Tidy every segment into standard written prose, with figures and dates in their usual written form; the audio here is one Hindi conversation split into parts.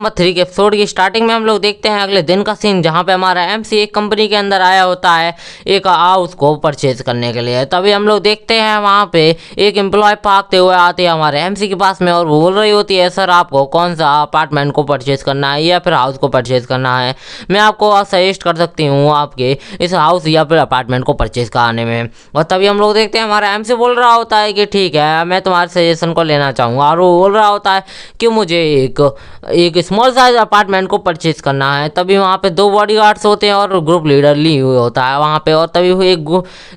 नंबर 3 के एपिसोड की स्टार्टिंग में हम लोग देखते हैं अगले दिन का सीन, जहां पे हमारा एमसी एक कंपनी के अंदर आया होता है एक हाउस को परचेज करने के लिए। तभी हम लोग देखते हैं वहां पे एक एम्प्लॉय भागते हुए आते हैं हमारे एमसी के पास में और वो बोल रही होती है, सर आपको कौन सा अपार्टमेंट को परचेज करना है या फिर हाउस को परचेज करना है, मैं आपको सजेस्ट कर सकती हूँ आपके इस हाउस या फिर अपार्टमेंट को परचेज कराने में। और तभी हम लोग देखते हैं हमारा एमसी बोल रहा होता है कि ठीक है मैं तुम्हारे सजेशन को लेना चाहूँगा, और वो बोल रहा होता है कि मुझे एक स्मॉल साइज अपार्टमेंट को परचेज करना है। तभी वहाँ पे 2 बॉडीगार्ड्स होते हैं और ग्रुप लीडर ली हुई होता है वहाँ पे। और तभी एक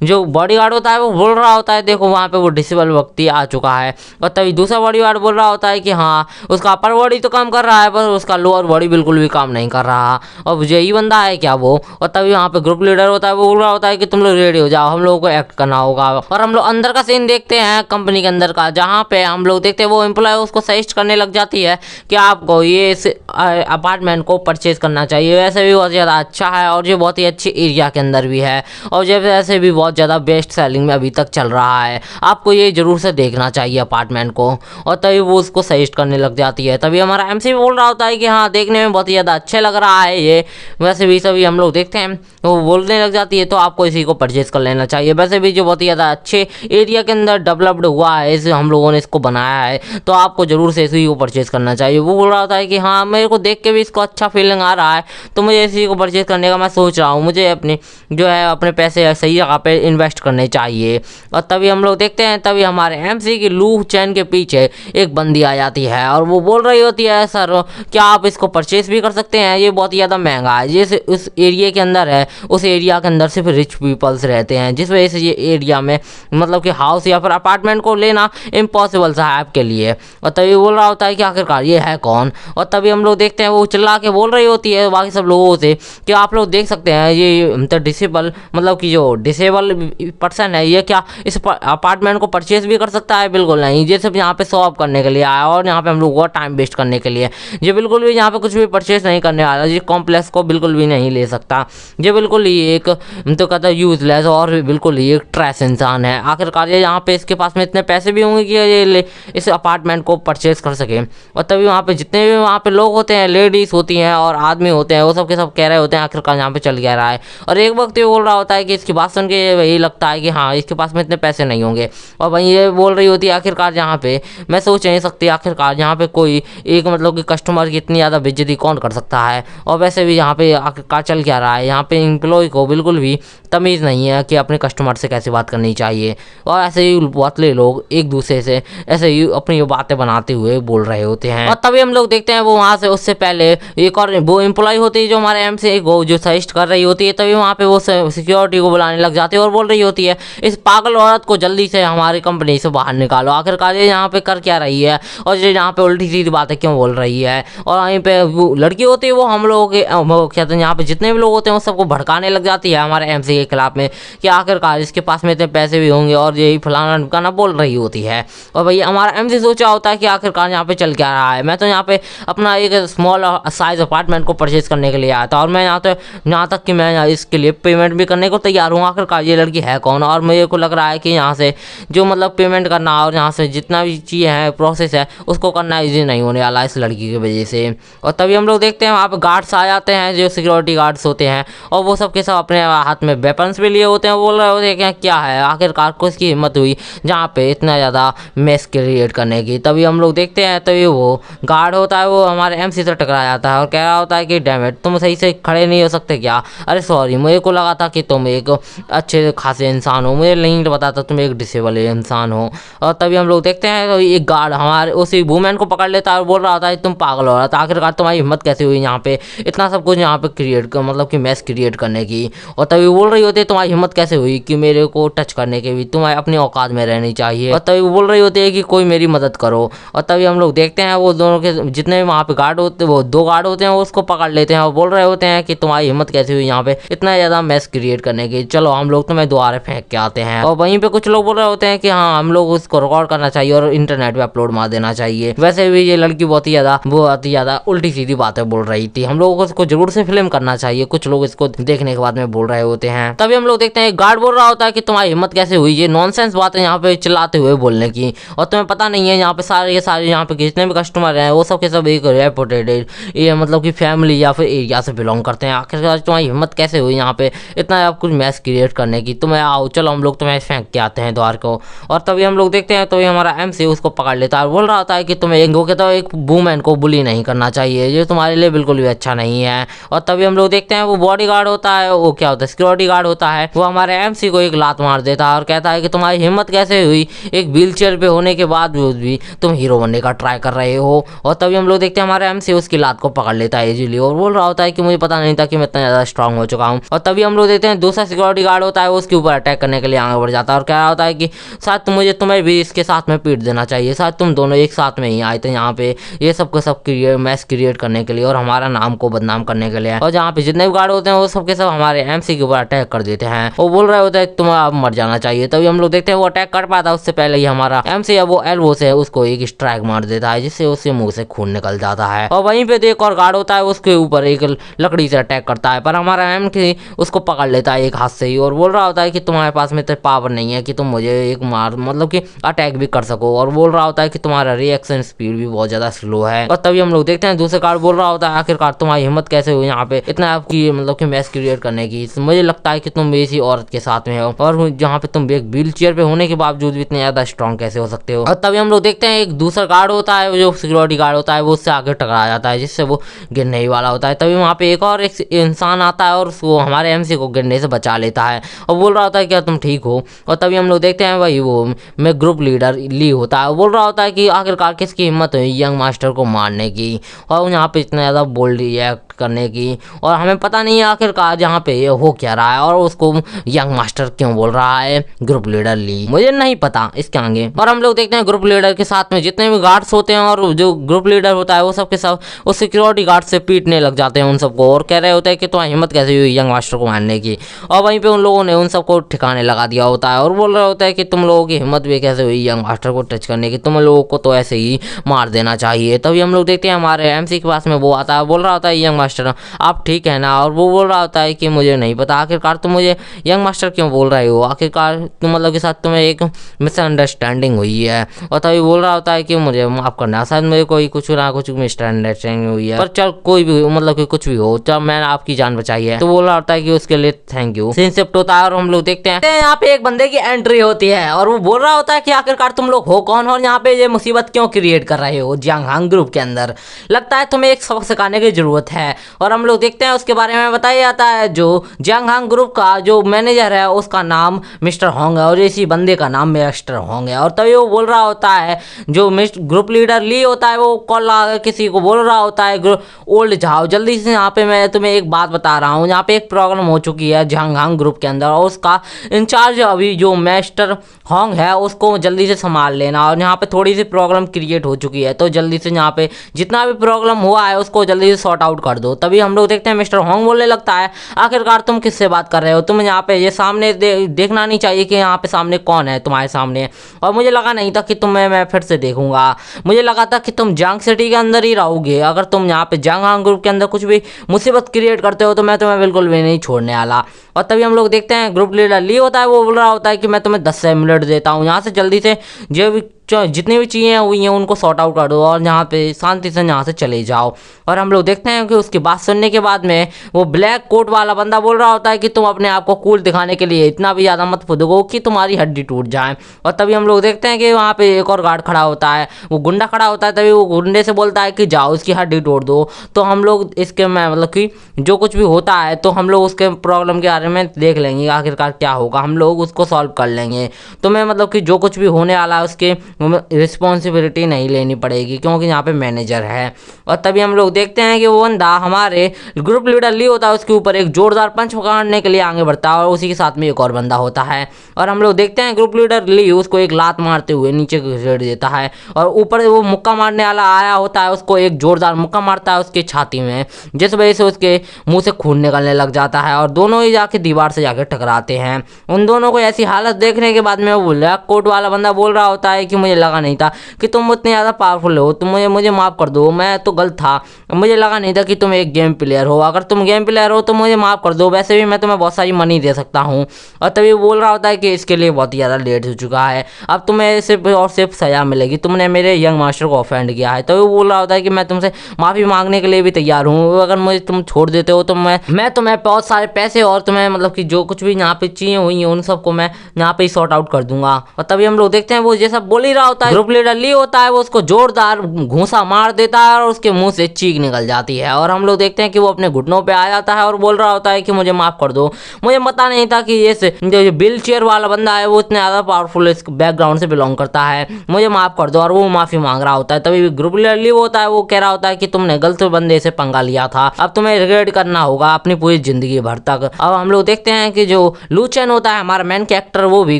जो बॉडीगार्ड होता है वो बोल रहा होता है, देखो वहाँ पे वो डिसेबल व्यक्ति आ चुका है। और तभी दूसरा बॉडीगार्ड बोल रहा होता है कि हाँ उसका अपर बॉडी तो काम कर रहा है पर उसका लोअर बॉडी बिल्कुल भी काम नहीं कर रहा, और यही बंदा है क्या वो। और तभी वहाँ पे ग्रुप लीडर होता है वो बोल रहा होता है कि तुम लोग रेडी हो जाओ, हम लोगों को एक्ट करना होगा। और हम लोग अंदर का सीन देखते हैं कंपनी के अंदर का, जहाँ पे हम लोग देखते हैं वो एम्प्लॉय उसको सजेस्ट करने लग जाती है कि आपको ये अपार्टमेंट को परचेज करना चाहिए, वैसे भी बहुत ज़्यादा अच्छा है और ये बहुत ही अच्छी एरिया के अंदर भी है और जब वैसे भी बहुत ज़्यादा बेस्ट सेलिंग में अभी तक चल रहा है, आपको ये ज़रूर से देखना चाहिए अपार्टमेंट को। और तभी वो उसको सजेस्ट करने लग जाती है। तभी हमारा एमसी बोल रहा होता है कि हाँ देखने में बहुत ही ज़्यादा अच्छा लग रहा है ये, वैसे भी सभी हम लोग देखते हैं वो बोलने लग जाती है तो आपको इसी को परचेज कर लेना चाहिए, वैसे भी जो बहुत ही ज़्यादा अच्छे एरिया के अंदर डेवलप्ड हुआ है इसे हम लोगों ने इसको बनाया है तो आपको ज़रूर से इसी को परचेज करना चाहिए। वो बोल रहा होता है कि हाँ मेरे को देख के भी इसको अच्छा फीलिंग आ रहा है तो मुझे इसी को परचेज करने का मैं सोच रहा हूँ, मुझे अपने जो है अपने पैसे सही जगह पे इन्वेस्ट करने चाहिए। और तभी हम लोग देखते हैं तभी हमारे एमसी की लू चैन के पीछे एक बंदी आ जाती है और वो बोल रही होती है, सर क्या आप इसको परचेज भी कर सकते हैं, ये बहुत ही ज़्यादा महंगा है, जैसे उस एरिया के अंदर है उस एरिया के अंदर सिर्फ रिच पीपल्स रहते हैं, जिस वजह से ये एरिया में मतलब कि हाउस या फिर अपार्टमेंट को लेना इम्पॉसिबल सा है आपके लिए। और तभी बोल रहा होता है कि आखिरकार ये है कौन। और तभी हम लोग देखते हैं वो चिल्ला के बोल रही होती है बाकी सब लोगों से कि आप लोग देख सकते हैं ये तो डिसेबल मतलब कि जो डिसेबल पर्सन है ये क्या इस अपार्टमेंट को परचेज भी कर सकता है, बिल्कुल नहीं, ये सिर्फ यहाँ पे शो ऑफ करने के लिए आया और यहाँ पे हम लोग को टाइम वेस्ट करने के लिए, ये बिल्कुल भी यहाँ पे कुछ भी परचेज नहीं करने वाला, ये कॉम्प्लेक्स को बिल्कुल भी नहीं ले सकता, ये बिल्कुल ही एक तो कहता है यूजलेस और बिल्कुल ही एक ट्रैश इंसान है। आखिरकार ये यहाँ पे इसके पास में इतने पैसे भी होंगे कि ये इस अपार्टमेंट को परचेज कर सके। और तभी वहाँ पे जितने भी वहाँ पे लोग होते हैं, लेडीज होती हैं और आदमी होते हैं, वो सब के सब कह रहे होते हैं आखिरकार यहाँ पे चल क्या रहा है। और एक वक्त ये बोल रहा होता है कि इसकी बात सुन के यही लगता है कि हाँ इसके पास में इतने पैसे नहीं होंगे, और वहीं ये बोल रही होती है आखिरकार यहाँ पे मैं सोच नहीं सकती आखिरकार यहाँ पे कोई एक मतलब कि कस्टमर की इतनी ज़्यादा बेइज्जती कौन कर सकता है, और वैसे भी यहाँ पे आखिरकार चल क्या रहा है, यहाँ पे एम्प्लॉय को बिल्कुल भी तमीज़ नहीं है कि अपने कस्टमर से कैसे बात करनी चाहिए। और ऐसे ही बहुतले लोग एक दूसरे से ऐसे ही अपनी बातें बनाते हुए बोल रहे होते हैं। और तभी हम लोग देखते हैं वो वहाँ से उससे पहले एक और वो एम्प्लॉय होती है जो हमारे एमसी को जो सजेस्ट कर रही होती है, तभी वहाँ पे वो सिक्योरिटी को बुलाने लग जाती है और बोल रही होती है इस पागल औरत को जल्दी से हमारी कंपनी से बाहर निकालो, आखिरकार ये यहाँ पे कर क्या रही है और ये यहाँ पे उल्टी सीधी बातें क्यों बोल रही है। और वहीं पे वो लड़की होती है वो हम लोगों के कहते हैं यहाँ पे जितने भी लोग होते हैं वो सबको भड़काने लग जाती है हमारे एमसी के खिलाफ में कि आखिरकार इसके पास में इतने पैसे भी होंगे और यही फलाना ढिमकाना बोल रही होती है। और भैया हमारा एमसी सोचा होता है कि आखिरकार यहाँ पे चल क्या रहा है, मैं तो यहाँ पे अपना एक स्मॉल साइज अपार्टमेंट को परचेज करने के लिए आया था और मैं यहाँ तक कि मैं इसके लिए पेमेंट भी करने को तैयार हूँ, आखिरकार ये लड़की है कौन। और मेरे को लग रहा है कि यहाँ से जो मतलब पेमेंट करना और यहाँ से जितना भी चीज़ें हैं प्रोसेस है उसको करना ईजी नहीं होने वाला इस लड़की की वजह से। और तभी हम लोग देखते हैं वहाँ पे गार्ड्स आ जाते हैं जो सिक्योरिटी गार्ड्स होते हैं और वो सब के सब अपने हाथ में वेपन्स भी लिए होते हैं, बोल रहे होते हैं कि क्या है आखिरकार किसकी हिम्मत हुई जहाँ पे इतना ज़्यादा मेस क्रिएट करने की। तभी हम लोग देखते हैं तभी वो गार्ड होता है वो हमारे एमसी से टकरा जाता है और कह रहा होता है कि डैम इट तुम सही से खड़े नहीं हो सकते क्या, अरे सॉरी मुझे को लगा था कि तुम एक अच्छे खासे इंसान हो, मुझे नहीं पता था तुम एक डिसेबल इंसान हो। और तभी हम लोग देखते हैं तो एक गार्ड हमारे उसी वूमेन को पकड़ लेता है और बोल रहा होता है तुम पागल हो रहा था, आखिरकार तुम्हारी हिम्मत कैसे हुई यहाँ पे इतना सब कुछ यहाँ पे क्रिएट मतलब कि मैस क्रिएट करने की। और तभी बोल रही होती है तुम्हारी हिम्मत कैसे हुई कि मेरे को टच करने के भी, तुम्हें अपनी औकात में रहनी चाहिए। और तभी वो बोल रही होती है कि कोई मेरी मदद करो। और तभी हम लोग देखते हैं वो दोनों के जितने भी वहाँ पे गार्ड होते हैं वो 2 गार्ड होते हैं वो उसको पकड़ लेते हैं और बोल रहे होते हैं कि तुम्हारी हिम्मत कैसे हुई यहाँ पे इतना ज़्यादा मैस क्रिएट करने की, चलो हम लोग तुम्हें दोबारा फेंक के आते हैं। और वहीं पे कुछ लोग बोल रहे होते हैं कि हाँ हम लोग उसको रिकॉर्ड करना चाहिए और इंटरनेट पे अपलोड मार देना चाहिए। वैसे भी ये लड़की बहुत ही ज़्यादा उल्टी सीधी बातें बोल रही थी, हम लोगों को इसको जरूर से फिल्म करना चाहिए, कुछ लोग इसको देखने के बाद में बोल रहे होते हैं। हैं। तभी हम लोग देखते हैं गार्ड बोल रहा होता है कि तुम्हारी हिम्मत कैसे हुई ये नॉनसेंस बातें यहाँ पे चिल्लाते हुए बोलने की, और तुम्हें पता नहीं है यहाँ पे सारे यहाँ पे जितने भी कस्टमर हैं वो सब के सब एक रेपुटेटेड ये मतलब कि फैमिली या फिर एरिया से बिलोंग करते हैं। आखिरकार तुम्हारी हिम्मत कैसे हुई यहाँ पे इतना आप कुछ मैस क्रिएट करने की, तुम्हें आओ चलो हम लोग तुम्हें फेंक के आते हैं द्वार को। और तभी हम लोग देखते हैं तो हमारा MC उसको पकड़ लेता है, बोल रहा होता है कि तुम्हें एक वुमेन को बुली नहीं करना चाहिए, ये तुम्हारे लिए बिल्कुल भी अच्छा नहीं है। और तभी हम लोग देखते हैं वो बॉडीगार्ड होता है, वो क्या होता है सिक्योरिटी गार्ड होता है, वो हमारे MC को एक लात मार देता है और कहता है कि तुम्हारी हिम्मत कैसे हुई एक व्हील चेयर पे होने के बाद भी तुम हीरो बनने का ट्राई कर रहे हो। और तभी हम लोग देखते हैं हमारे MC उसकी लात को पकड़ लेता है इजीली और बोल रहा होता है कि मुझे पता नहीं था कि मैं इतना ज्यादा स्ट्रांग हो चुका हूँ। और तभी हम लोग देखते हैं दूसरा सिक्योरिटी गार्ड होता है वो उसके ऊपर अटैक करने के लिए आगे बढ़ जाता है और कह रहा होता है कि शायद तुम्हें भी इसके साथ में पीट देना चाहिए, शायद तुम दोनों एक साथ में ही आए थे यहाँ पे ये सब को सब मैस क्रिएट करने के लिए और हमारा नाम को बदनाम करने के लिए। और जहाँ पे जितने भी गार्ड होते हैं वो सब के सब हमारे MC के ऊपर अटैक कर देते हैं, वो बोल रहे होते हैं तुम्हें अब मर जाना चाहिए। तभी हम लोग देखते हैं वो अटैक कर पाता उससे पहले ही हमारा MC या वो एल्बो से उसको एक स्ट्राइक मार देता है जिससे उसके मुंह से खून निकल जाता है। और वहीं पे एक और गार्ड होता है उसके ऊपर एक लकड़ी से अटैक करता है, पर हमारा MC उसको पकड़ लेता है एक हाथ से ही और बोल रहा होता है कि तुम्हारे पास में तो पावर नहीं है कि तुम मुझे एक मार मतलब कि अटैक भी कर सको, और बोल रहा होता है कि तुम्हारा रिएक्शन स्पीड भी बहुत ज्यादा स्लो है। और तभी हम लोग देखते हैं दूसरे गार्ड बोल रहा होता है आखिरकार तुम्हारी हिम्मत कैसे हुई यहाँ पे इतना आपकी मतलब कि मैस क्रिएट करने की, मुझे लगता है कि तुम इसी औरत के साथ में हो और जहाँ पे तुम एक व्हील चेयर पे होने के बावजूद भी इतने ज्यादा स्ट्रॉन्ग कैसे हो सकते हो। और तभी हम लोग देखते हैं एक दूसरा गार्ड होता है जो सिक्योरिटी गार्ड होता है वो उससे आगे टकरा जाता है जिससे वो गिरने ही वाला होता है। तभी वहाँ पे एक और एक इंसान आता है और उसको हमारे MC को गिरने से बचा लेता है और बोल रहा होता है क्या तुम ठीक हो। और तभी हम लोग देखते हैं भाई वो मैं ग्रुप लीडर ली होता है, बोल रहा होता है कि आखिरकार किसकी हिम्मत हुई यंग मास्टर को मारने की और यहाँ पे इतना ज़्यादा बोल्ड रिएक्ट करने की, और हमें पता नहीं है आखिरकार यहाँ पे ये हो क्या रहा है और उसको यंग मास्टर क्यों बोल रहा है ग्रुप लीडर ली, मुझे नहीं पता इसके आगे। और हम लोग देखते हैं ग्रुप लीडर के साथ में जितने भी गार्ड्स होते हैं और जो ग्रुप लीडर होता है वो सब के सब उस सिक्योरिटी गार्ड से पीटने लग जाते हैं उन सबको और कह रहे होते हैं कि तुम्हारी हिम्मत कैसे हुई यंग मास्टर को मारने की। और वहीं पे उन लोगों ने उन सबको ठिकाने लगा दिया होता है और बोल रहा होता है कि तुम लोगों की हिम्मत भी कैसे हुई यंग मास्टर को टच करने की, तुम लोगों को तो ऐसे ही मार देना चाहिए। तभी हम लोग देखते हैं हमारे MC के पास में वो आता है, बोल रहा होता है यंग मास्टर आप ठीक है ना, और वो बोल रहा होता है कि मुझे नहीं पता आखिरकार तुम मुझे यंग मास्टर क्यों बोल रहे हो, आखिरकार तुम मतलब के साथ तुम्हें एक मिसअंडरस्टैंडिंग हुई है। और तभी बोल रहा होता है कि मुझे माफ करना शायद मुझे कोई कुछ ना कुछ मिसअंडरस्टैंडिंग हुई है, पर चल कोई भी मतलब कि कुछ भी हो चल मैंने आपकी जान बचाई है। तो बोल रहा होता है कि उसके लिए थैंक यू। सीन शिफ्ट होता है और हम लोग देखते हैं यहाँ पे एक बंदे की एंट्री होती है और वो बोल रहा होता है कि आखिरकार तुम लोग हो कौन और यहाँ पे ये मुसीबत क्यों क्रिएट कर रहे हो जियांग ग्रुप के अंदर, लगता है तुम्हें एक सबक सिखाने की जरूरत है। और हम लोग देखते हैं उसके बारे में बताया जाता है जो जियांग ग्रुप का जो मैनेजर है उसका नाम मिस्टर होंग है और इसी बंदे का नाम मिस्टर होंग है। और तभी वो बोल रहा होता है जो ग्रुप लीडर ली होता है वो कॉल लगा किसी को बोल रहा होता है ओल्ड जाओ जल्दी से यहाँ पे मैं तुम्हें एक बात बता रहा हूँ, यहाँ पे एक प्रॉब्लम हो चुकी है जियांग ग्रुप के अंदर और उसका इंचार्ज अभी जो मिस्टर होंग है उसको जल्दी से संभाल लेना और यहाँ पे थोड़ी सी प्रॉब्लम क्रिएट हो चुकी है तो जल्दी से यहाँ पे जितना भी प्रॉब्लम हुआ है उसको जल्दी से सॉर्ट आउट कर दो। तभी हम लोग देखते हैं मिस्टर होंग बोलने लगता है आखिरकार तुम किससे बात कर रहे हो, तुम यहाँ पे ये सामने देखना नहीं चाहिए कि यहाँ पे सामने कौन है तुम्हारे सामने, और मुझे लगा नहीं था कि तुम्हें मैं फिर से देखूंगा, मुझे लगा था कि तुम जियांग सिटी के अंदर ही रहोगे, अगर तुम यहाँ पे जियांग ग्रुप के अंदर कुछ भी मुसीबत क्रिएट करते हो तो मैं तुम्हें बिल्कुल भी नहीं छोड़ने वाला। और तभी हम लोग देखते हैं ग्रुप लीडर ली होता है वो बोल रहा होता है कि मैं तुम्हें 10 मिनट देता हूँ, यहाँ से जल्दी से जो भी जितनी भी चीज़ें हुई हैं उनको सॉर्ट आउट कर दो और यहाँ पे शांति से यहाँ से चले जाओ। और हम लोग देखते हैं कि उसकी बात सुनने के बाद में वो ब्लैक कोट वाला बंदा बोल रहा होता है कि तुम अपने आप को कूल दिखाने के लिए इतना भी ज़्यादा मत फुदको कि तुम्हारी हड्डी टूट जाए। और तभी हम लोग देखते हैं कि वहाँ पे एक और गार्ड खड़ा होता है, वो गुंडा खड़ा होता है, तभी वो गुंडे से बोलता है कि जाओ इसकी हड्डी तोड़ दो। तो हम लोग इसके में मतलब कि जो कुछ भी होता है तो हम लोग उसके प्रॉब्लम के बारे में देख लेंगे आखिरकार क्या होगा, हम लोग उसको सॉल्व कर लेंगे। तो मैं मतलब कि जो कुछ भी होने वाला है उसके रिस्पॉन्सिबिलिटी नहीं लेनी पड़ेगी क्योंकि यहाँ पे मैनेजर है। और तभी हम लोग देखते हैं कि वो बंदा हमारे ग्रुप लीडर ली होता है उसके ऊपर एक जोरदार पंच पकड़ने के लिए आगे बढ़ता है और उसी के साथ में एक और बंदा होता है और हम लोग देखते हैं ग्रुप लीडर ली उसको एक लात मारते हुए नीचे घसीट देता है और ऊपर वो मुक्का मारने वाला आया होता है उसको एक जोरदार मुक्का मारता है उसकी छाती में, जिस वजह से उसके मुंह से खून निकलने लग जाता है और दोनों ही जाके दीवार से जाके टकराते हैं। उन दोनों को ऐसी हालत देखने के बाद में वो ब्लैक कोट वाला बंदा बोल रहा होता है कि मुझे लगा नहीं था कि तुम उतने ज़्यादा पावरफुल हो, तुम मुझे माफ़ कर दो, मैं तो गलत था, मुझे लगा नहीं था कि तुम एक गेम प्लेयर हो, अगर तुम गेम प्लेयर हो तो मुझे माफ़ कर दो, वैसे भी मैं तुम्हें बहुत सारी मनी दे सकता हूँ। और तभी वो बोल रहा होता है कि इसके लिए बहुत ही ज़्यादा लेट हो चुका है, अब तुम्हें सिर्फ और सिर्फ सज़ा मिलेगी, तुमने मेरे यंग मास्टर को ऑफेंड किया है। तभी वो बोल रहा होता है कि मैं तुमसे माफ़ी मांगने के लिए भी तैयार हूँ, अगर मुझे तुम छोड़ देते हो तो मैं तुम्हें बहुत सारे पैसे और तुम्हें मतलब कि जो कुछ भी यहाँ पे चीज़ें हुई हैं उन सबको मैं यहाँ पे सॉर्ट आउट कर दूंगा। और तभी हम लोग देखते हैं वो जैसा बोल ही रहा होता है, ग्रुप लीडर ली होता है वो उसको जोरदार घूंसा मार देता है और उसके मुंह से चीख निकल जाती है। और हम लोग देखते हैं कि वो अपने घुटनों पे आ जाता है और बोल रहा होता है कि मुझे माफ कर दो, मुझे पता नहीं था कि ये जो व्हील चेयर वाला बंदा है वो इतने ज़्यादा पावरफुल बैकग्राउंड से बिलोंग करता है, मुझे माफ कर दो। और वो माफी मांग रहा होता है। तभी ग्रुप लीडर ली होता है वो कह रहा होता है कि तुमने गलत बंदे से पंगा लिया था, अब तुम्हें रिग्रेट करना होगा अपनी पूरी जिंदगी भर तक। अब हम लोग देखते हैं कि जो लू चेन होता है हमारा मेन कैरेक्टर, वो भी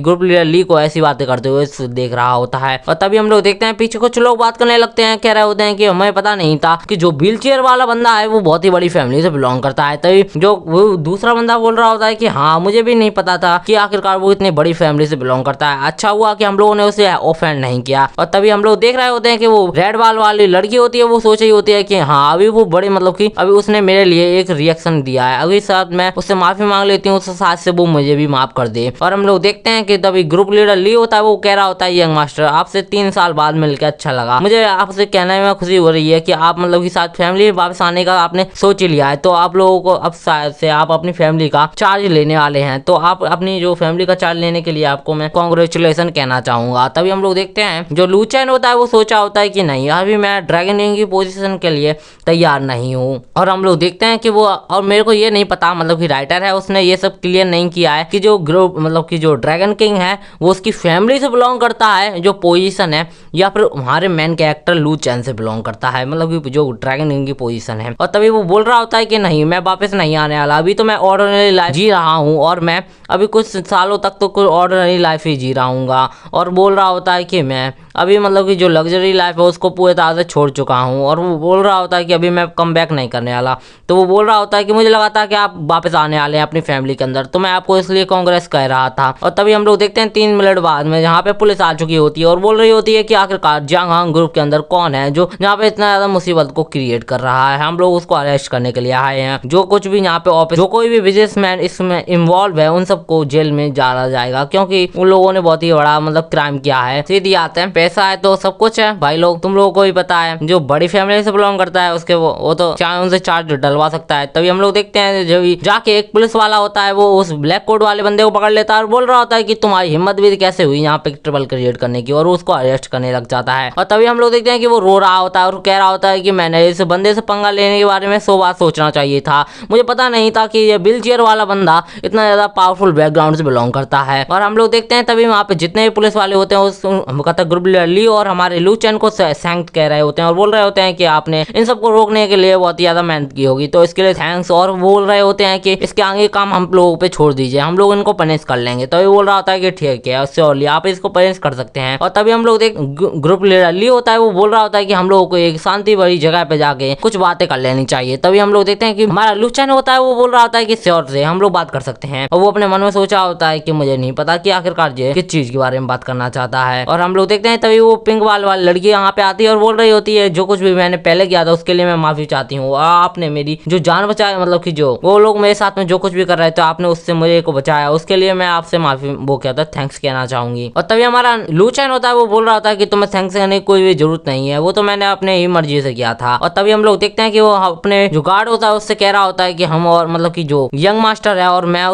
ग्रुप लीडर ली को ऐसी बातें करते हुए देख रहा होता है। और तभी हम लोग देखते हैं पीछे कुछ लोग बात करने लगते हैं, कह रहे होते हैं कि हमें पता नहीं था कि जो व्हील चेयर वाला बंदा है वो बहुत ही बड़ी फैमिली से बिलोंग करता है। तभी जो वो दूसरा बंदा बोल रहा होता है कि हाँ मुझे भी नहीं पता था कि आखिरकार वो इतनी बड़ी फैमिली से बिलोंग करता है, अच्छा हुआ कि हम लोगों ने उसे ऑफेंड नहीं किया। और तभी हम लोग देख रहे होते हैं कि वो रेड बाल वाली लड़की होती है वो सोच रही होती है कि हाँ अभी वो बड़ी मतलब कि अभी उसने मेरे लिए एक रिएक्शन दिया है, अभी साथ मैं उससे माफी मांग लेती हूँ, साथ से वो मुझे भी माफ कर दे। और हम लोग देखते हैं कि तभी ग्रुप लीडर ली होता है वो कह रहा होता है यंग मास्टर आपसे 3 साल बाद मिलकर अच्छा लगा, मुझे आपसे कहने में खुशी हो रही है कि आप मतलब कि साथ फैमिली वापस आने का आपने सोच ही लिया है, तो आप लोगों को अब शायद से आप अपनी फैमिली का चार्ज लेने वाले हैं, तो आप अपनी जो फैमिली का चार्ज लेने के लिए आपको मैं कांग्रेचुलेशन कहना चाहूंगा। तभी हम लोग देखते हैं जो लू चैन होता है वो सोचा होता है कि नहीं अभी मैं ड्रैगन किंग की पोजीशन के लिए तैयार नहीं हूँ। और हम लोग देखते हैं कि वो, और मेरे को ये नहीं पता मतलब कि राइटर है उसने ये सब क्लियर नहीं किया है कि जो ग्रुप मतलब कि जो ड्रैगन किंग है वो उसकी फैमिली से बिलोंग करता है जो पोजीशन है, या फिर हमारे मेन कैरेक्टर लू चैन से बिलोंग करता है मतलब कि जो ड्रैगन किंग की पोजीशन है। और तभी वो बोल रहा होता है कि नहीं मैं वापस नहीं आने वाला, अभी तो मैं ऑर्डिनरी लाइफ जी रहा हूँ और मैं अभी कुछ सालों तक तो कुछ ऑर्डिनरी लाइफ ही जी रहूँगा। और बोल रहा होता है कि मैं अभी मतलब कि जो लग्जरी लाइफ है उसको पूरे तरह से छोड़ चुका हूँ। और वो बोल रहा होता है कि अभी मैं कम बैक नहीं करने वाला। तो वो बोल रहा होता है कि मुझे लगा था कि आप वापस आने वाले हैं अपनी फैमिली के अंदर, तो मैं आपको इसलिए कांग्रेस कह रहा था। और तभी हम लोग देखते हैं 3 मिनट बाद में जहाँ पे पुलिस आ चुकी होती है और बोल रही होती है कि आखिरकार जियांग हांग ग्रुप के अंदर कौन है जो यहाँ पे इतना ज्यादा मुसीबत को क्रिएट कर रहा है, हम लोग उसको अरेस्ट करने के लिए आए हैं। जो कुछ भी यहाँ पे ऑफिस जो कोई भी बिजनेसमैन इसमें इन्वॉल्व है उन सबको जेल में डाला जाएगा, क्योंकि उन लोगों ने बहुत ही बड़ा मतलब क्राइम किया है। सीधी आते हैं, पैसा है तो सब कुछ है भाई लोग, तुम लोगों को भी पता है जो बड़ी फैमिली से बिलोंग करता है उसके वो तो चाहे उनसे चार्ज डलवा सकता है। तभी हम लोग देखते हैं जब जाके एक पुलिस वाला होता है वो उस ब्लैक कोट वाले बंदे को पकड़ लेता है और बोल रहा होता है कि तुम्हारी हिम्मत भी कैसे हुई यहाँ पे ट्रबल क्रिएट करने की, और उसको अरेस्ट करने लग जाता है। और तभी हम लोग देखते हैं कि वो रो रहा होता है और कह रहा होता है कि मैंने इस बंदे से पंगा लेने के बारे में 100 बार सोचना चाहिए था, मुझे पता नहीं था कि ये व्हील चेयर वाला बंदा इतना ज्यादा पावरफुल बैकग्राउंड से बिलोंग करता है। और हम लोग देखते हैं तभी वहाँ पे जितने भी पुलिस वाले होते हैं उस ग्रुप लीडर ली और हमारे लू चैन को थैंक कह रहे होते हैं और बोल रहे होते हैं कि आपने इन सबको रोकने के लिए बहुत ही ज्यादा मेहनत की होगी, तो इसके लिए थैंक्स। और बोल रहे होते हैं कि इसके आगे काम हम लोगों पे छोड़ दीजिए, हम लोग इनको पनिश कर लेंगे। तो ये बोल रहा होता है कि ठीक है श्योरली आप इसको पनिश कर सकते हैं। और तभी हम लोग देख ग्रुप लीडर ली होता है वो बोल रहा होता है कि हम लोगों को एक शांति भरी जगह पे जाके कुछ बातें कर लेनी चाहिए। तभी हम लोग देखते हैं कि हमारा लू चैन होता है वो बोल रहा होता है कि श्योर से हम लोग बात कर सकते हैं। और वो अपने मन में सोचा होता है कि मुझे नहीं पता कि आखिरकार ये किस चीज के बारे में बात करना चाहता है। और हम लोग देखते हैं तभी वो पिंक वाली लड़की यहाँ पे आती है और बोल रही होती है जो कुछ भी मैंने पहले किया था उसके लिए मैं माफी चाहती हूँ, आपने मेरी जो जान बचाई मतलब कि जो वो लोग मेरे साथ में जो कुछ भी कर रहे थे आपने उससे मुझे को बचाया, उसके लिए मैं आपसे माफी वो कहता है थैंक्स कहना चाहूंगी। और तभी हमारा लू चैन होता है वो बोल रहा होता है कि तुम्हें थैंक्स कहने की कोई भी जरूरत नहीं है, वो तो मैंने अपने ही मर्जी से किया था। और तभी हम लोग देखते हैं कि वो अपने जो गार्ड होता है उससे कह रहा होता है कि हम और मतलब कि जो यंग मास्टर है और मैं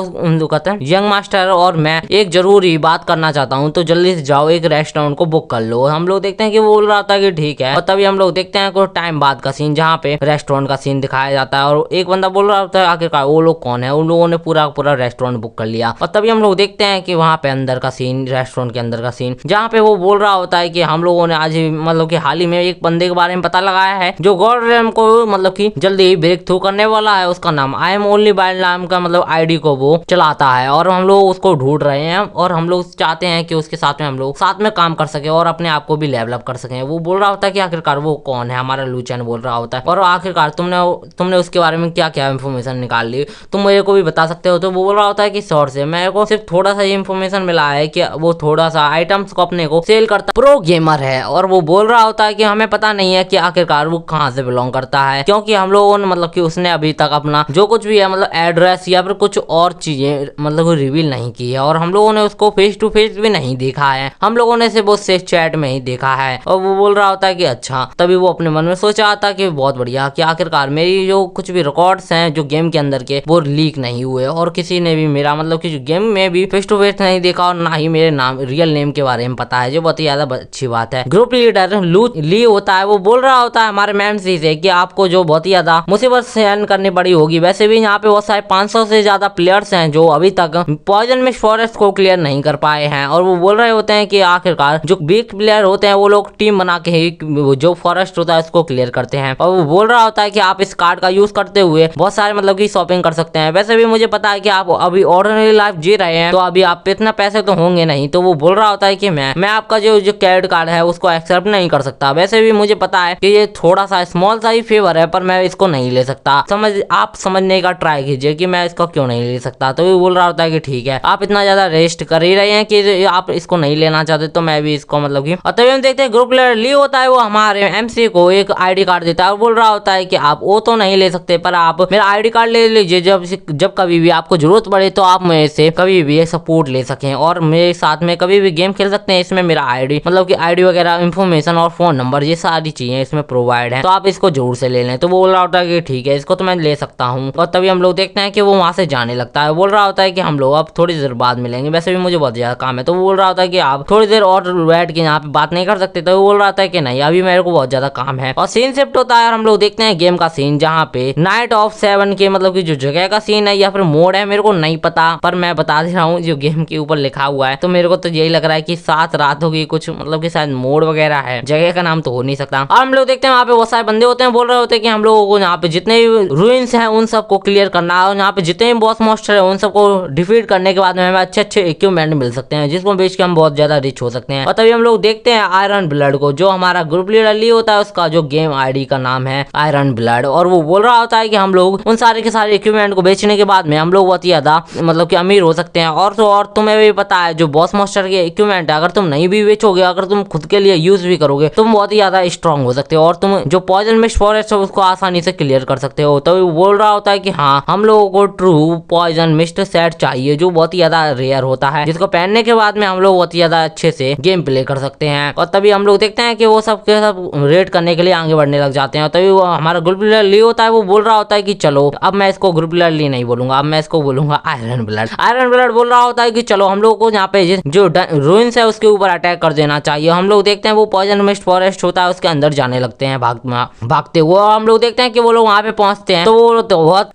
कहते हैं यंग मास्टर और मैं एक जरूरी बात करना चाहता हूँ, तो जल्दी से जाओ एक रेस्टोरेंट को बुक कर लो। हम लोग देखते हैं कि वो बोल रहा होता है कि ठीक है। और तभी हम लोग देखते हैं कुछ टाइम बाद का सीन जहाँ पे रेस्टोरेंट का सीन दिखाया जाता है और एक बंदा बोल रहा होता है आखिरकार वो लोग कौन है, उन लोगों ने पूरा रेस्टोरेंट बुक कर लिया। और तभी हम लोग देखते हैं कि वहाँ पे अंदर का सीन, रेस्टोरेंट के अंदर का सीन जहाँ पे वो बोल रहा होता है कि हम लोगों ने आज मतलब कि हाल ही में एक बंदे के बारे में पता लगाया है जो गॉड रैम को मतलब कि जल्दी ही ब्रेक थ्रू करने वाला है। उसका नाम आई एम ओनली बाइल नाम का मतलब आईडी को वो चलाता है और हम लोग उसको ढूंढ रहे हैं और हम लोग चाहते हैं कि उसके साथ में हम लोग साथ में काम कर सके और अपने आप को भी लेवल अप कर सके। वो बोल रहा होता है कि आखिरकार वो कौन है, हमारा लू चैन बोल रहा होता है और आखिरकार तुमने उसके बारे में क्या क्या इन्फॉर्मेशन निकाल ली, तुम मुझे को भी बता सकते हो। तो वो बोल रहा होता है कि शॉर्ट से मेरे को सिर्फ थोड़ा सा ये इन्फॉर्मेशन मिला है कि वो थोड़ा सा आइटम्स को अपने को सेल करता प्रो गेमर है और वो बोल रहा होता है कि हमें पता नहीं है कि आखिरकार वो कहाँ से बिलोंग करता है, क्योंकि हम लोगों ने मतलब कि उसने अभी तक अपना जो कुछ भी है मतलब एड्रेस या फिर कुछ और चीजें मतलब रिवील नहीं की है और हम लोगों ने उसको फेस टू फेस भी नहीं देखा है, हम लोगों ने सिर्फ उससे चैट में ही देखा है। और वो बोल रहा होता है कि अच्छा, तभी वो अपने मन में सोचा था कि बहुत बढ़िया कि आखिरकार मेरी जो कुछ भी रिकॉर्ड्स हैं जो गेम के अंदर के वो लीक नहीं हुए और किसी ने भी मेरा मतलब कि गेम में भी फेस टू फेस नहीं देखा और ना ही मेरे नाम रियल नेम के बारे में पता है, जो बहुत ही ज्यादा अच्छी बात है। ग्रुप लीडर ली होता है, वो बोल रहा होता है हमारे मैम से कि आपको जो बहुत ही ज्यादा मुसीबत सहन करनी पड़ी होगी, वैसे भी यहाँ पे बहुत सारे 500 से ज्यादा प्लेयर्स हैं जो अभी तक पॉइजन मिस्ट फॉरेस्ट को क्लियर नहीं कर पाए हैं। और वो बोल रहे होते हैं कि आखिरकार जो वीक प्लेयर होते हैं वो लोग टीम बना के ही जो फॉरेस्ट होता है उसको क्लियर करते हैं। और वो बोल रहा होता है कि आप इस कार्ड का यूज करते हुए बहुत सारे मतलब की शॉपिंग कर सकते हैं, वैसे भी मुझे पता है कि आप अभी ऑर्डिनरी लाइफ जी रहे हैं तो अभी आप पे इतना पैसे तो होंगे नहीं। तो वो बोल रहा होता है कि मैं आपका जो क्रेडिट कार्ड है उसको एक्सेप्ट नहीं कर सकता, वैसे भी मुझे पता है कि ये थोड़ा सा स्मॉल सा ही फेवर है पर मैं इसको नहीं ले सकता, आप समझने का ट्राई कीजिए कि मैं इसको क्यों नहीं ले सकता। तो वो बोल रहा होता है कि ठीक है, आप इतना ज्यादा रेस्ट कर ही रहे हैं कि आप इसको नहीं लेना चाहते तो मैं भी इसको मतलब कि। और तभी हम देखते हैं ग्रुप लीडर ली होता है, वो हमारे एमसी को एक आईडी कार्ड देता है और बोल रहा होता है कि आप वो तो नहीं ले सकते पर आप मेरा आईडी कार्ड ले लीजिए, जब कभी भी आपको जरूरत पड़े तो आप मेरे से कभी भी सपोर्ट ले सकें और मेरे साथ में कभी भी गेम खेल सकते हैं। इसमें मेरा आईडी मतलब कि आईडी वगैरह इन्फॉर्मेशन और फोन नंबर ये सारी चीजें इसमें प्रोवाइड है, तो आप इसको जरूर से ले लें। तो वो बोल रहा होता है कि ठीक है, इसको तो मैं ले सकता हूँ। और तभी हम लोग देखते हैं कि वो वहां से जाने लगता है, बोल रहा होता है कि हम लोग अब थोड़ी देर बाद मिलेंगे, वैसे भी मुझे बहुत ज्यादा काम है। तो वो बोल रहा होता है कि आप थोड़ी देर और बैठ के यहाँ पे बात नहीं कर सकते। तो वो बोल रहा होता है कि नहीं, अभी मेरे को बहुत ज्यादा काम है। और सीन शिफ्ट होता है और हम लोग देखते हैं गेम का सीन, जहाँ पे नाइट ऑफ 7 के मतलब की जो जगह का सीन है या फिर मोड है मेरे को नहीं पता, पर मैं बता दे रहा हूँ जो गेम के ऊपर लिखा हुआ है। तो मेरे को तो यही लग रहा है कि 7 रात होगी कुछ, मतलब कि शायद मोड वगैरह है, जगह का नाम तो हो नहीं सकता। और हम लोग देखते हैं वहाँ पे बहुत सारे बंदे होते हैं, बोल रहे होते हैं कि हम लोगों को यहाँ पे जितने रूइंस हैं उन सबको क्लियर करना है और यहाँ पे जितने भी बॉस मॉन्स्टर है उन सबको डिफीट करने के बाद में हमें अच्छे इक्विपमेंट मिल सकते हैं जिसको बेच के हम बहुत ज्यादा रिच हो सकते हैं। और तभी हम लोग देखते हैं आयरन ब्लड को, जो हमारा ग्रुप लीडर ली होता है उसका जो गेम आईडी का नाम है आयरन ब्लड। और वो बोल रहा होता है कि हम लोग उन सारे के सारे इक्विपमेंट को बेचने के बाद में हम लोग बहुत ही ज्यादा मतलब कि अमीर हो सकते हैं। और तो और तुम्हें भी पता है जो बॉस मॉन्स्टर के इक्विपमेंट है अगर तुम नहीं भी बेचोगे, अगर तुम खुद के लिए यूज भी करोगे, तुम बहुत ही ज्यादा स्ट्रॉन्ग हो सकते हो और तुम जो पॉइजन मिस्ट फॉरेस्ट है उसको आसानी से क्लियर कर सकते हो। तो वो बोल रहा होता है कि हाँ, हम लोगों को ट्रू पॉइजन मिस्ट सेट चाहिए जो बहुत ही ज्यादा रेयर होता है, जिसको पहनने के बाद में हम लोग बहुत ही ज्यादा अच्छे से गेम प्ले कर सकते हैं। और तभी हम लोग देखते हैं कि वो सब के सब रेड करने के लिए आगे बढ़ने लग जाते हैं। तभी वो हमारा ग्रुप लीडर ली होता है, वो बोल रहा होता है कि चलो, अब मैं इसको ग्रुप लीडर ली नहीं बोलूंगा, अब मैं इसको बोलूंगा आयरन ब्लड। आयरन ब्लड बोल रहा होता है कि चलो हम लोग को यहाँ पे जो रूइंस है उसके ऊपर अटैक कर देना चाहिए। हम लोग देखते हैं वो पॉइजन मिस्ट फॉरेस्ट होता है उसके अंदर जाने लगते हैं भागते हुए। हम लोग देखते हैं कि वो लोग वहाँ पे पहुंचते हैं तो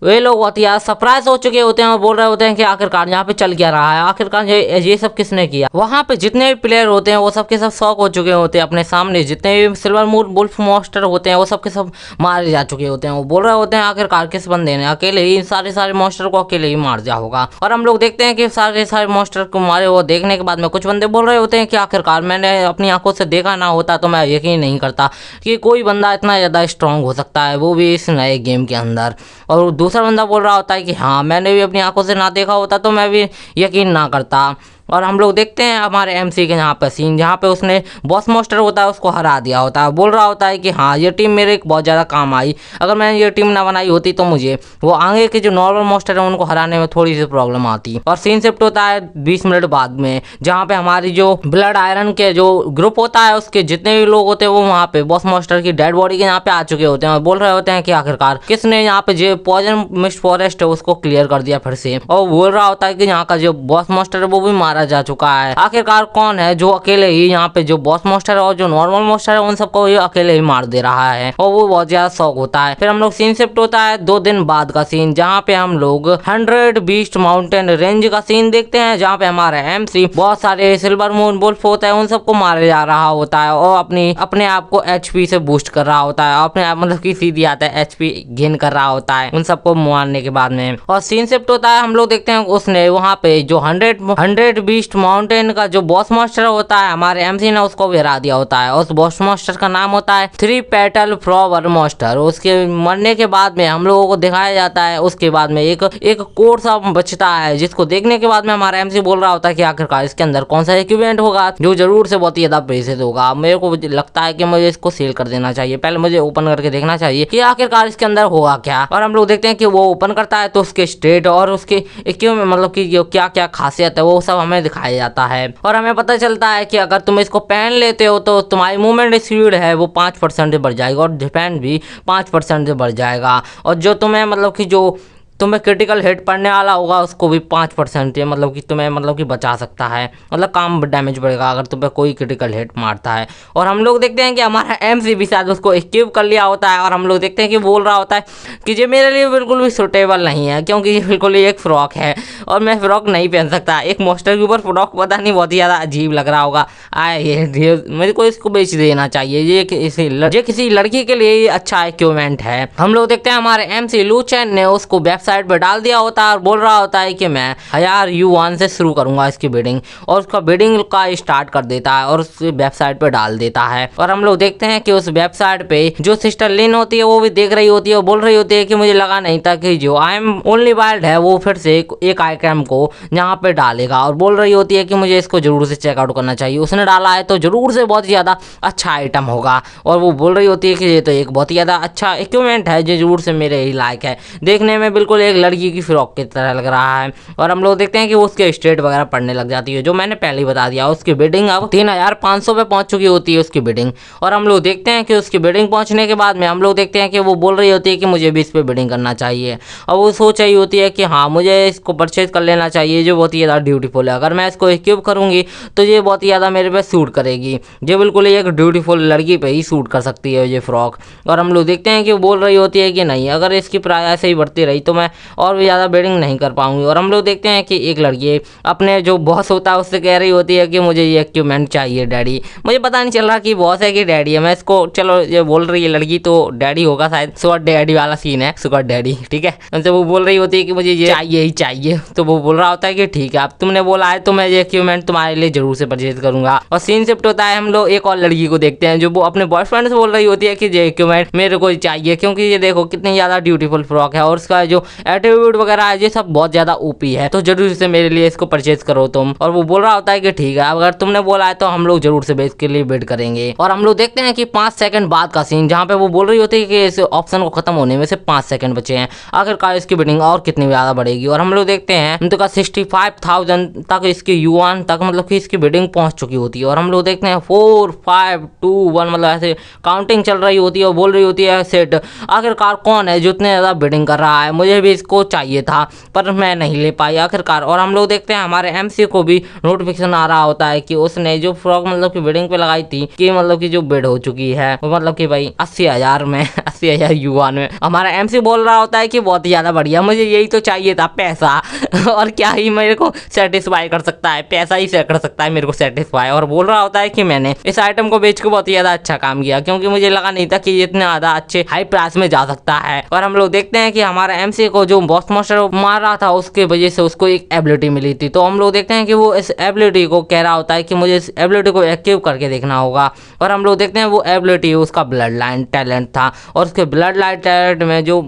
वे लोग बहुत ही सरप्राइज हो चुके होते हैं और बोल रहे होते हैं कि आखिरकार यहाँ पे चल क्या रहा है, आखिरकार ये सब किसने किया। वहाँ पे जितने भी प्लेयर होते हैं वो सबके सब शॉक हो चुके होते हैं, अपने सामने जितने भी सिल्वर मून वुल्फ मॉन्स्टर होते हैं वो सबके सब मारे जा चुके होते हैं। वो बोल रहे होते हैं आखिरकार किस बंदे ने अकेले ही सारे मॉन्स्टर को अकेले ही मार दिया होगा। और हम लोग देखते हैं कि सारे मॉन्स्टर को मारे वो देखने के बाद में कुछ बंदे बोल रहे होते हैं कि आखिरकार मैंने अपनी आंखों से देखा ना होता तो मैं यकीन नहीं करता कि कोई बंदा इतना ज़्यादा स्ट्रांग हो सकता है, वो भी इस नए गेम के अंदर। और दूसरा बंदा बोल रहा होता है कि हाँ, मैंने भी अपनी आंखों से ना देखा होता तो मैं भी यकीन ना करता। और हम लोग देखते हैं हमारे एमसी के यहाँ पे सीन, जहाँ पे उसने बॉस मॉन्स्टर होता है उसको हरा दिया होता है। बोल रहा होता है कि हाँ, ये टीम मेरे बहुत ज़्यादा काम आई, अगर मैंने ये टीम ना बनाई होती तो मुझे वो आगे के जो नॉर्मल मॉन्स्टर है उनको हराने में थोड़ी सी प्रॉब्लम आती। और सीन शिफ्ट होता है 20 मिनट बाद में, जहाँ पे हमारी जो ब्लड आयरन के जो ग्रुप होता है उसके जितने भी लोग होते हैं वो वहाँ पे बॉस मॉन्स्टर की डेड बॉडी के यहाँ पे आ चुके होते हैं और बोल रहे होते हैं कि आखिरकार किसने यहाँ पे जो पॉइजन मिस्ट फॉरेस्ट है उसको क्लियर कर दिया फिर से। और बोल रहा होता है कि यहाँ का जो बॉस मॉन्स्टर है वो भी मारा जा चुका है। आखिरकार कौन है जो अकेले ही यहाँ पे जो बॉस मॉन्स्टर है और जो नॉर्मल मॉन्स्टर है उन सबको ये अकेले ही मार दे रहा है, और वो बहुत ज्यादा शौक होता है। फिर हम लोग सीन शिफ्ट होता है 2 दिन बाद का सीन, जहाँ पे हम लोग 100 बीस्ट माउंटेन रेंज का सीन देखते हैं, जहाँ पे हमारा एमसी बहुत सारे सिल्वर मून वुल्फ होता है उन सबको मारे जा रहा होता है और अपने आप को एचपी से बूस्ट कर रहा होता है, अपने आप मतलब की सीधी आता है एचपी गेन कर रहा होता है उन सबको मारने के बाद में। और सीन शिफ्ट होता है हम लोग देखते हैं उसने वहाँ पे जो 100 बीस्ट माउंटेन का जो बॉस मास्टर होता है हमारे एमसी ने उसको भी हरा दिया होता है। उस बॉस मास्टर का नाम होता है 3 पेटल फ्लावर मास्टर। उसके मरने के बाद में हम लोगों को दिखाया जाता है, उसके बाद में एक कोड सा बचता है जिसको देखने के बाद में हमारा एमसी बोल रहा होता है कि आखिरकार इसके अंदर कौन सा इक्विपमेंट होगा जो जरूर से बहुत ही ज्यादा प्रेसियस होगा। मेरे को लगता है कि मुझे इसको सेल कर देना चाहिए, पहले मुझे ओपन करके देखना चाहिए कि आखिरकार इसके अंदर होगा क्या। और हम लोग देखते हैं कि वो ओपन करता है तो उसके स्टेट और उसके मतलब कि क्या क्या खासियत है वो सब हमें दिखाया जाता है। और हमें पता चलता है कि अगर तुम इसको पहन लेते हो तो तुम्हारी मूवमेंट स्पीड है वो 5% बढ़ जाएगा और डिफेंस भी 5% बढ़ जाएगा। और जो तुम्हें मतलब कि जो तुम्हें क्रिटिकल हिट पड़ने वाला होगा उसको भी 5% मतलब कि तुम्हें मतलब कि बचा सकता है, मतलब कम डैमेज बढ़ेगा अगर तुम्हें कोई क्रिटिकल हिट मारता है। और हम लोग देखते हैं कि हमारा एमसी भी शायद उसको इक्विप कर लिया होता है और हम लोग देखते हैं कि बोल रहा होता है कि ये मेरे लिए बिल्कुल भी सूटेबल नहीं है क्योंकि ये बिल्कुल ही एक फ्रॉक है और मैं फ्रॉक नहीं पहन सकता। एक मोस्टर के ऊपर फ्रॉक पता नहीं बहुत ही ज़्यादा अजीब लग रहा होगा। मेरे को इसको बेच देना चाहिए, ये किसी लड़की के लिए अच्छा इक्विपमेंट है। हम लोग देखते हैं हमारे एमसी लू चैन ने उसको वेबसाइट पर डाल दिया होता है और बोल रहा होता है कि मैं 1000 युआन से शुरू करूंगा इसकी बिडिंग, और उसका बिडिंग का स्टार्ट कर देता है और उस वेबसाइट पे डाल देता है। और हम लोग देखते हैं कि उस वेबसाइट पे जो सिस्टर लिन होती है वो भी देख रही होती है और बोल रही होती है कि मुझे लगा नहीं था कि जो आई एम ओनली वाइल्ड है वो फिर से एक आइटम को यहाँ पे डालेगा, और बोल रही होती है कि मुझे इसको जरूर से चेकआउट करना चाहिए, उसने डाला है तो जरूर से बहुत ज्यादा अच्छा आइटम होगा। और वो बोल रही होती है कि ये तो एक बहुत ही ज्यादा अच्छा इक्विपमेंट है जो जरूर से मेरे ही लायक है, देखने में बिल्कुल एक लड़की की फ्रॉक की तरह लग रहा है। और हम लोग देखते हैं कि वो उसके स्टेट वगैरह पढ़ने लग जाती है जो मैंने पहले ही बता दिया। उसकी बिडिंग अब 3500 पे पहुंच चुकी होती है उसकी बिडिंग। और हम लोग देखते हैं कि उसकी बिडिंग पहुंचने के बाद में हम लोग देखते हैं कि वो बोल रही होती है कि मुझे भी इस पर बिडिंग करना चाहिए, और वो सोच रही होती है कि हाँ मुझे इसको परचेज कर लेना चाहिए जो बहुत ही ज़्यादा ब्यूटीफुल है, अगर मैं इसको इक्विप करूँगी तो ये बहुत ही ज़्यादा मेरे पे सूट करेगी, ये बिल्कुल एक ब्यूटीफुल लड़की पे ही सूट कर सकती है ये फ्रॉक। और हम लोग देखते हैं कि वो बोल रही होती है कि नहीं, अगर इसकी प्राइस ऐसे ही बढ़ती रही तो मैं और भी ज़्यादा बिडिंग नहीं कर पाऊंगी। और हम लोग देखते हैं कि एक लड़की अपने जो बॉस होता है उससे कह रही होती है कि मुझे ये इक्विपमेंट चाहिए डैडी। मुझे पता नहीं चल रहा कि बॉस है कि डैडी है, मैं इसको चलो ये बोल रही है लड़की तो डैडी होगा शायद, सुगर डैडी वाला सीन है, सुगर डैडी ठीक है। उनसे वो बोल रही होती है कि मुझे ये चाहिए ही चाहिए, तो वो बोल रहा होता है कि ठीक है अब तुमने बोला है तो मैं ये इक्विपमेंट तुम्हारे लिए जरूर से परचेज करूंगा। और सीन शिफ्ट होता है, हम लोग एक और लड़की को देखते हैं जो वो अपने बॉयफ्रेंड से बोल रही होती है कि ये इक्विपमेंट मेरे को चाहिए क्योंकि ये देखो कितनी ज्यादा ब्यूटीफुल फ्रॉक है और उसका जो एट्रीब्यूट वगैरह है ये सब बहुत ज्यादा ओपी है, तो जरूर से मेरे लिए इसको परचेज करो तुम। और वो बोल रहा होता है कि ठीक है अगर तुमने बोला है तो हम लोग जरूर से इसके लिए बिड करेंगे। और हम लोग देखते हैं कि 5 सेकंड बाद का सीन जहाँ पे वो बोल रही होती है कि इस ऑप्शन को खत्म होने में से 5 सेकंड बचे हैं, आखिरकार इसकी बिडिंग और कितनी ज्यादा बढ़ेगी। और हम लोग देखते हैं तो 65,000 तक इसकी युआन तक मतलब कि इसकी बिडिंग पहुंच चुकी होती है। और हम लोग देखते हैं 4 5 2 1 मतलब ऐसे काउंटिंग चल रही होती है और बोल रही होती है सेट, आखिरकार कौन है जो इतने ज्यादा बिडिंग कर रहा है, मुझे भी इसको चाहिए था पर मैं नहीं ले पाई आखिरकार। और हम लोग देखते हैं हमारे एमसी को भी नोटिफिकेशन आ रहा होता है कि उसने जो फ्रॉक मतलब कि बिडिंग पे लगाई थी कि मतलब कि जो बिड हो चुकी है वो मतलब कि भाई 80,000 में 80,000 युआन में। हमारा एमसी बोल रहा होता है कि बहुत ही ज्यादा बढ़िया, मुझे यही तो चाहिए था पैसा और क्या ही मेरे को सेटिस्फाई कर सकता है, पैसा ही कर सकता है मेरे को सेटिस्फाई। और बोल रहा होता है कि मैंने इस आइटम को बेच के बहुत ही ज्यादा अच्छा काम किया क्योंकि मुझे लगा नहीं था कि ये इतना ज्यादा अच्छे हाई प्राइस में जा सकता है। और हम लोग देखते हैं कि हमारा एमसी को जो बॉस मास्टर मार रहा था उसके वजह से उसको एक एबिलिटी मिली थी, तो हम लोग देखते हैं कि वो इस एबिलिटी को कह रहा होता है कि मुझे इस एबिलिटी को एक्टिव करके देखना होगा। और हम लोग देखते हैं वो एबिलिटी उसका ब्लड लाइन टैलेंट था, और उसके ब्लड लाइन टैलेंट में जो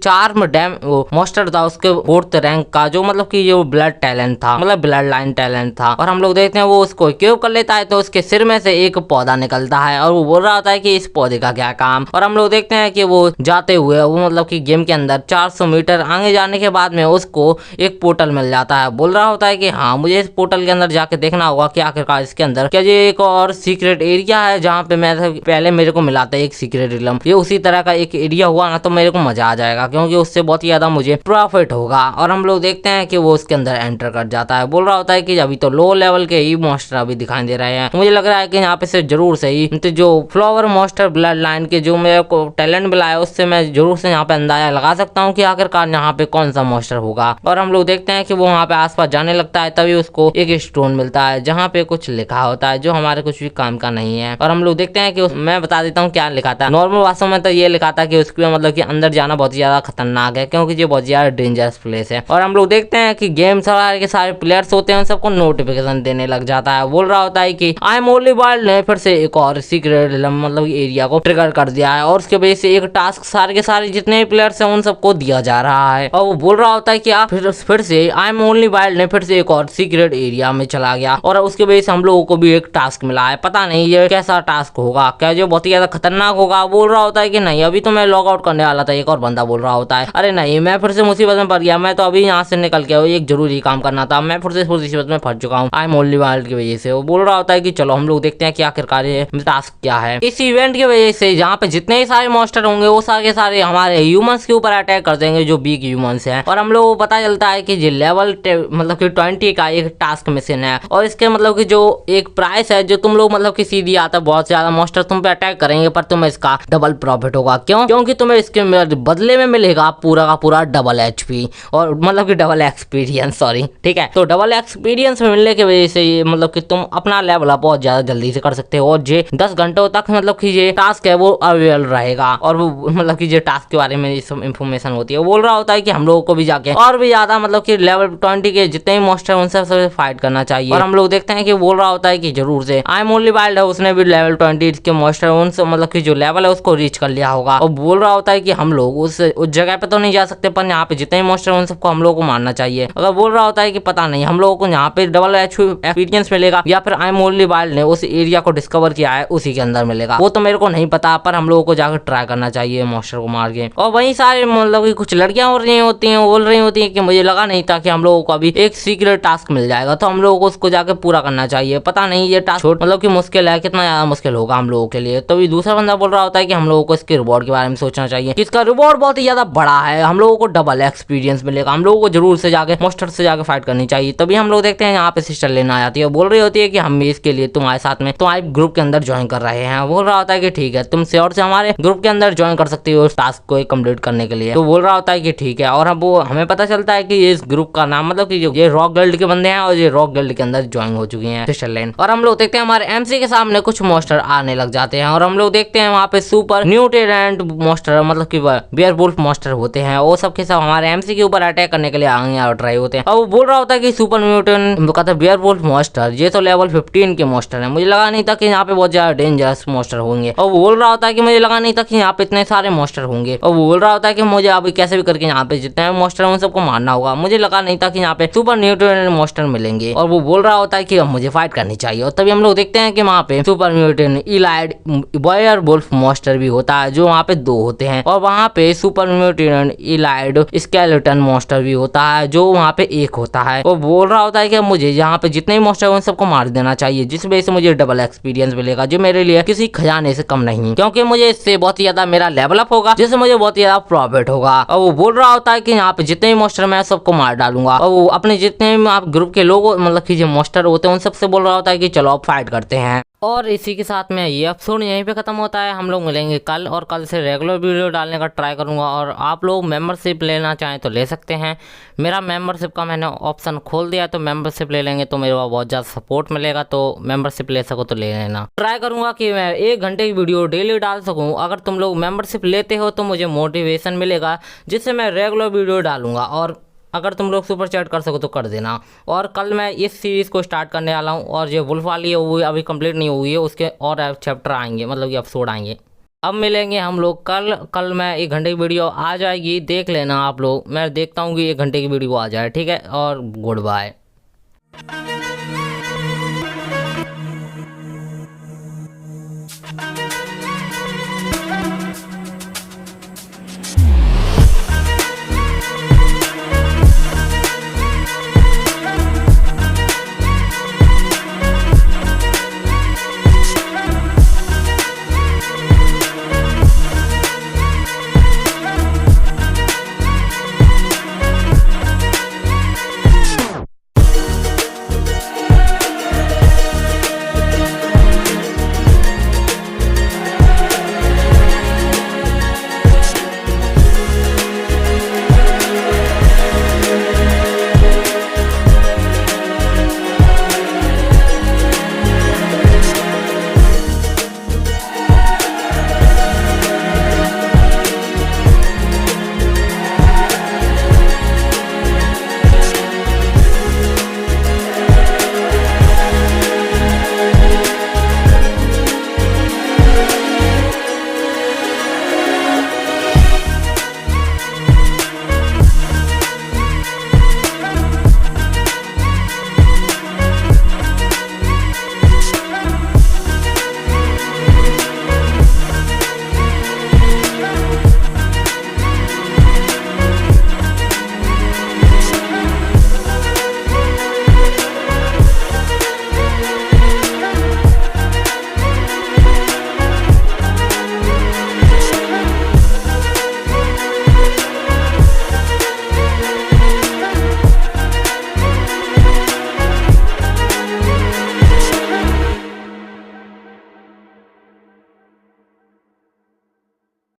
चार्म डैम वो मास्टर था उसके 4th रैंक का जो मतलब कि जो ब्लड टैलेंट था मतलब ब्लड लाइन टैलेंट था। और हम लोग देखते हैं वो उसको एक्टिव कर लेता है तो उसके सिर में से एक पौधा निकलता है और वो बोल रहा होता है कि इस पौधे का क्या काम। और हम लोग देखते हैं कि वो जाते हुए वो मतलब कि गेम के अंदर 400 मीटर आगे जाने के बाद में उसको एक पोर्टल मिल जाता है, बोल रहा होता है कि हाँ मुझे इस पोर्टल के अंदर जाके देखना होगा कि आखिरकार इसके अंदर क्या ये एक और सीक्रेट एरिया है जहाँ पे मैं पहले मेरे को मिला था एक सीक्रेट इलम, ये उसी तरह का एक एरिया हुआ ना तो मेरे को मजा आ जाएगा क्योंकि उससे बहुत ही ज्यादा मुझे प्रॉफिट होगा। और हम लोग देखते हैं कि वो उसके अंदर एंटर कर जाता है, बोल रहा होता है कि अभी तो लो लेवल के ही मॉन्स्टर अभी दिखाई दे रहे हैं, मुझे लग रहा है कि यहाँ पे से जरूर से ही तो जो फ्लावर मॉन्स्टर ब्लड लाइन के जो मेरे को टैलेंट मिला है उससे मैं जरूर से यहाँ पे अंदाजा लगा सकता देता हूँ कि आखिरकार यहाँ पे कौन सा मॉन्स्टर होगा। और हम लोग देखते हैं कि वो वहाँ पे आसपास जाने लगता है, तभी उसको एक स्टोन मिलता है जहाँ पे कुछ लिखा होता है जो हमारे कुछ भी काम का नहीं है। और हम लोग देखते हैं कि मैं बता देता हूँ क्या लिखा था। नॉर्मल भाषा में तो ये लिखा था कि उसके मतलब कि अंदर जाना बहुत ज्यादा खतरनाक है, क्योंकि ये बहुत ज्यादा डेंजरस प्लेस है। और हम लोग देखते हैं कि गेम सारे के सारे प्लेयर्स होते हैं, सबको नोटिफिकेशन देने लग जाता है। बोल रहा होता है कि आई एम ओनली वाइल्ड ने फिर से एक और सीक्रेट मतलब एरिया को ट्रिगर कर दिया है, और उसके वजह से एक टास्क सारे के सारे जितने प्लेयर्स हैं उन सबको दिया जा रहा है। और वो बोल रहा होता है कि आप फिर से आई एम ओनली वाइल्ड ने फिर से एक और सीक्रेट एरिया में चला गया, और उसके वजह से हम लोगों को भी एक टास्क मिला है। पता नहीं ये कैसा टास्क होगा, क्या जो बहुत ही ज्यादा खतरनाक होगा। बोल रहा होता है कि नहीं, अभी तो मैं लॉग आउट करने वाला था। एक और बंदा बोल रहा होता है अरे नहीं, मैं फिर से मुसीबत में पड़ गया, मैं तो अभी यहाँ से निकल के एक जरूरी काम करना था, मैं फिर से मुसीबत में फंस चुका हूँ आई एम ओनली वाइल्ड की वजह से। वो बोल रहा होता है कि चलो हम लोग देखते हैं कि आखिरकार ये टास्क क्या है। इस इवेंट की वजह से जहाँ पे जितने ही सारे मॉन्स्टर होंगे वो सारे सारे हमारे ह्यूमंस के ऊपर अटैक कर देंगे, जो वीक ह्यूमंस हैं। और हम लोग को पता चलता है कि ये लेवल मतलब कि 20 का एक टास्क मिशन है, और इसके मतलब कि जो एक प्राइस है जो तुम लोग मतलब कि सीधी आता है, बहुत ज्यादा मॉन्स्टर तुम पे अटैक करेंगे पर तुम्हें इसका डबल प्रॉफिट होगा। क्यों? क्योंकि तुम्हें इसके बदले में मिलेगा पूरा का पूरा डबल एचपी और मतलब कि डबल एक्सपीरियंस, सॉरी, ठीक है। तो डबल एक्सपीरियंस मिलने की वजह से ये मतलब कि तुम अपना लेवल अप बहुत ज्यादा जल्दी से कर सकते हो, और ये 10 घंटों तक मतलब कि ये टास्क है वो अवेलेबल रहेगा। और वो मतलब कि ये टास्क के बारे में सब इन्फॉर्मेशन होती है। वो बोल रहा होता है कि हम लोगों को भी जाके और भी ज्यादा मतलब कि लेवल 20 के जितने भी मॉन्स्टर उनसे सबसे फाइट करना चाहिए। और हम लोग देखते हैं कि बोल रहा होता है कि जरूर से आई एम ओनली वाइल्ड है, उसने भी लेवल 20 के मॉन्स्टर उनसे मतलब कि जो लेवल है उसको रीच कर लिया होगा। और बोल रहा होता है कि हम लोग उस जगह पे तो नहीं जा सकते, पर यहाँ पे जितने भी मॉन्स्टर उन सबको हम लोग को मारना चाहिए। अगर बोल रहा होता है कि पता नहीं हम लोगों को यहाँ पे डबल एक्सपीरियंस मिलेगा या फिर आई एम ओनली वाइल्ड ने उस एरिया को डिस्कवर किया है उसी के अंदर मिलेगा, वो तो मेरे को नहीं पता, पर हम लोगों को जाकर ट्राई करना चाहिए मॉन्स्टर को मार के। और वहीं सारे मतलब कि कुछ लड़कियां हो रही होती हैं, बोल रही होती हैं कि मुझे लगा नहीं था कि हम लोगों को अभी एक सीक्रेट टास्क मिल जाएगा, तो हम लोगों को उसको जाकर पूरा करना चाहिए। पता नहीं ये टास्क मतलब कि मुश्किल है, कितना ज्यादा मुश्किल होगा हम लोगों के लिए। तो दूसरा बंदा बोल रहा होता है कि हम लोगों को इसके रिवॉर्ड के बारे में सोचना चाहिए, इसका रिवॉर्ड बहुत ही ज्यादा बड़ा है, हम लोगों को डबल एक्सपीरियंस मिलेगा, हम लोगों को जरूर से जाके मॉन्स्टर से जाके फाइट करनी चाहिए। तभी हम लोग देखते हैं यहाँ पे सिस्टर लेना आ जाती है, बोल रही होती है कि हम भी इसके लिए तुम्हारे साथ में तुम्हारे ग्रुप के अंदर ज्वाइन कर रहे हैं। बोल रहा होता है कि ठीक है, तुम श्योर से हमारे ग्रुप के अंदर ज्वाइन कर सकती हो उस टास्क को कंप्लीट करने के लिए। तो बोल रहा होता है कि ठीक है। और अब वो हमें पता चलता है कि इस ग्रुप का नाम मतलब कि ये रॉक गिल्ड के बंदे हैं, और ये रॉक गिल्ड के अंदर ज्वाइन हो चुकी हैं सिस्टर लेन। और हम लोग देखते हैं हमारे एमसी के सामने कुछ मॉन्स्टर आने लग जाते हैं, और हम लोग देखते हैं वहाँ पे सुपर न्यूट्रेंट मॉन्स्टर मतलब कि बेयरवुल्फ मॉन्स्टर होते हैं, वो सब के सब हमारे एमसी के ऊपर अटैक करने के लिए आगे आउट रहे होते हैं। और वो बोल रहा होता है कि सुपर म्यूटेंट कहता है बेयरवुल्फ मॉन्स्टर, ये तो लेवल 15 के मॉन्स्टर है, मुझे लगा नहीं था कि यहाँ पे बहुत ज्यादा डेंजरस मॉन्स्टर होंगे। और वो बोल रहा होता है कि मुझे लगा नहीं था कि यहाँ पे इतने सारे मॉन्स्टर होंगे। और वो बोल रहा होता है कि मुझे अभी कैसे भी करके यहाँ पे जितने मॉन्स्टर हैं उन सबको मारना होगा, मुझे लगा नहीं था कि यहाँ पे सुपर न्यूट्रेंट मॉन्स्टर मिलेंगे। और वो बोल रहा होता है कि अब मुझे फाइट करनी चाहिए। और तभी हम लोग देखते हैं कि वहाँ पे सुपर म्यूटेंट इलाइड बेयरवुल्फ मॉन्स्टर भी होता है, जो वहाँ पे 2 होते हैं। और वहाँ पे super mutant Allied skeleton monster भी होता है, जो वहाँ पे 1 होता है। वो बोल रहा होता है कि मुझे यहाँ पे जितने भी मॉन्स्टर हैं उन सबको मार देना चाहिए, जिस वजह से मुझे डबल एक्सपीरियंस मिलेगा, जो मेरे लिए किसी खजाने से कम नहीं, क्योंकि मुझे इससे बहुत ही ज्यादा मेरा लेवल अप होगा, जिससे मुझे बहुत ही ज्यादा प्रॉफिट होगा। और वो बोल रहा होता है कि यहाँ पे जितने भी मॉन्स्टर मैं सबको मार डालूंगा। और वो अपने जितने भी आप ग्रुप के लोग मतलब कि जो मॉन्स्टर होते हैं उन सबसे बोल रहा होता है कि चलो अब फाइट करते हैं। और इसी के साथ में ये एपिसोड यहीं पे खत्म होता है। हम लोग मिलेंगे कल, और कल से रेगुलर वीडियो डालने का ट्राई करूंगा। और आप लोग मेंबरशिप लेना चाहें तो ले सकते हैं, मेरा मेंबरशिप का मैंने ऑप्शन खोल दिया है, तो मेंबरशिप ले लेंगे तो मेरे को बहुत ज़्यादा सपोर्ट मिलेगा। तो मेंबरशिप ले सको तो ले लेना। ट्राई करूंगा कि मैं 1 घंटे की वीडियो डेली डाल सकूँ। अगर तुम लोग मेंबरशिप लेते हो तो मुझे मोटिवेशन मिलेगा, जिससे मैं रेगुलर वीडियो डालूंगा। और अगर तुम लोग सुपर चैट कर सको तो कर देना। और कल मैं इस सीरीज़ को स्टार्ट करने वाला हूँ, और जो वुल्फ वाली है वो अभी कंप्लीट नहीं हुई है, उसके और चैप्टर आएंगे, मतलब कि एपिसोड आएंगे। अब मिलेंगे हम लोग कल मैं 1 घंटे की वीडियो आ जाएगी, देख लेना आप लोग। मैं देखता हूँ कि 1 घंटे की वीडियो आ जाए, ठीक है। और गुड बाय।